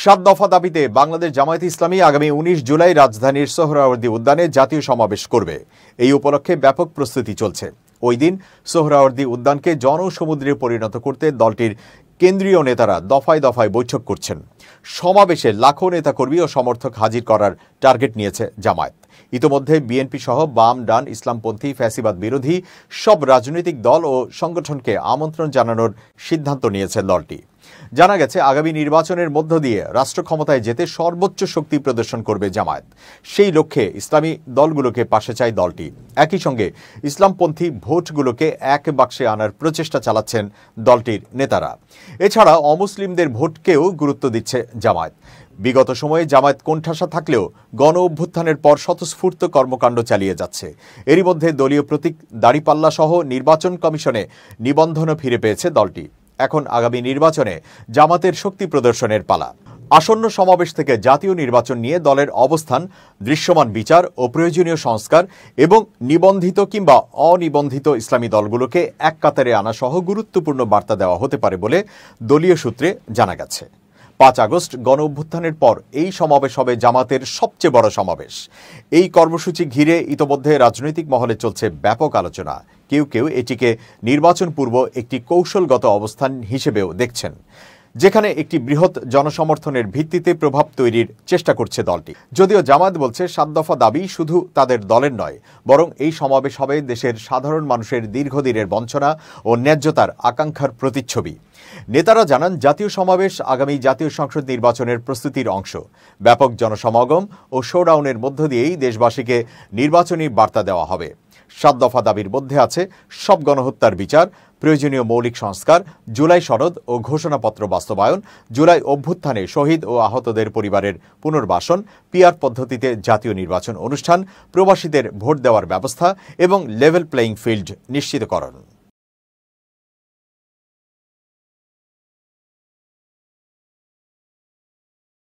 7 দফা দাবিতে বাংলাদেশ জামায়াতে ইসলামী আগামী 19 জুলাই রাজধানীর সোহরাওয়ার্দী উদ্যানে জাতীয় সমাবেশ করবে। এই উপলক্ষে ব্যাপক প্রস্তুতি চলছে। ওই দিন সোহরাওয়ার্দী উদ্যানকে জনসমুদ্রে পরিণত করতে দলটির কেন্দ্রীয় নেতারা দফায় দফায় বৈঠক করছেন। সমাবেশে লাখো নেতাকর্মী ও সমর্থক হাজির করার টার্গেট নিয়েছে জামায়াত। ইতোমধ্যে বিএনপি সহ বাম, ডান, ইসলামপন্থী, ফ্যাসিবাদ বিরোধী সব রাজনৈতিক দল ও সংগঠনকে আমন্ত্রণ জানানোর সিদ্ধান্ত নিয়েছে দলটি। জানা গেছে, আগামী নির্বাচনের মধ্য দিয়ে রাষ্ট্র ক্ষমতায় যেতে সর্বোচ্চ শক্তি প্রদর্শন করবে জামায়াত। সেই লক্ষ্যে ইসলামী দলগুলোকে পাশে চায় দলটি। একই সঙ্গে ইসলামপন্থী ভোটগুলোকে এক বাক্সে আনার প্রচেষ্টা চালাচ্ছেন দলটির নেতারা। এছাড়া অমুসলিমদের ভোটকেও গুরুত্ব দিচ্ছে জামায়াত। বিগত সময়ে জামায়াত কোণঠাসা থাকলেও গণ অভ্যুত্থানের পর স্বতঃস্ফূর্ত কর্মকাণ্ড চালিয়ে যাচ্ছে। এরই মধ্যে দলীয় প্রতীক দাড়িপাল্লা সহ নির্বাচন কমিশনে নিবন্ধনও ফিরে পেয়েছে দলটি। এখন আগামী নির্বাচনে জামাতের শক্তি প্রদর্শনের পালা। আসন্ন সমাবেশ থেকে জাতীয় নির্বাচন নিয়ে দলের অবস্থান, দৃশ্যমান বিচার ও প্রয়োজনীয় সংস্কার এবং নিবন্ধিত কিংবা অনিবন্ধিত ইসলামী দলগুলোকে এক কাতারে আনা সহ গুরুত্বপূর্ণ বার্তা দেওয়া হতে পারে বলে দলীয় সূত্রে জানা গেছে। 5 আগস্ট গণ অভ্যুত্থানের পর এই সমাবেশ হবে জামাতের সবচেয়ে বড় সমাবেশ। এই কর্মসূচি ঘিরে ইতোমধ্যে রাজনৈতিক মহলে চলছে ব্যাপক আলোচনা। কেউ কেউ এটিকে নির্বাচন পূর্ব একটি কৌশলগত অবস্থান হিসেবেও দেখছেন, যেখানে একটি বৃহৎ জনসমর্থনের ভিত্তিতে প্রভাব তৈরির চেষ্টা করছে দলটি। যদিও জামায়াত বলছে 7 দফা দাবি শুধু তাদের দলের নয়, বরং এই সমাবেশ হবে দেশের সাধারণ মানুষের দীর্ঘদিনের বঞ্চনা ও ন্যায্যতার আকাঙ্ক্ষার প্রতিচ্ছবি। নেতারা জানান, জাতীয় সমাবেশ আগামী জাতীয় সংসদ নির্বাচনের প্রস্তুতির অংশ। ব্যাপক জনসমাগম ও শোডাউনের মধ্য দিয়েই দেশবাসীকে নির্বাচনী বার্তা দেওয়া হবে। 7 দফা দাবির মধ্যে আছে সব গণহত্যার বিচার, প্রয়োজনীয় মৌলিক সংস্কার, জুলাই সনদ ও ঘোষণাপত্র বাস্তবায়ন, জুলাই অভ্যুত্থানে শহীদ ও আহতদের পরিবারের পুনর্বাসন, পিআর পদ্ধতিতে জাতীয় নির্বাচন অনুষ্ঠান, প্রবাসীদের ভোট দেওয়ার ব্যবস্থা এবং লেভেল প্লেয়িং ফিল্ড নিশ্চিতকরণ।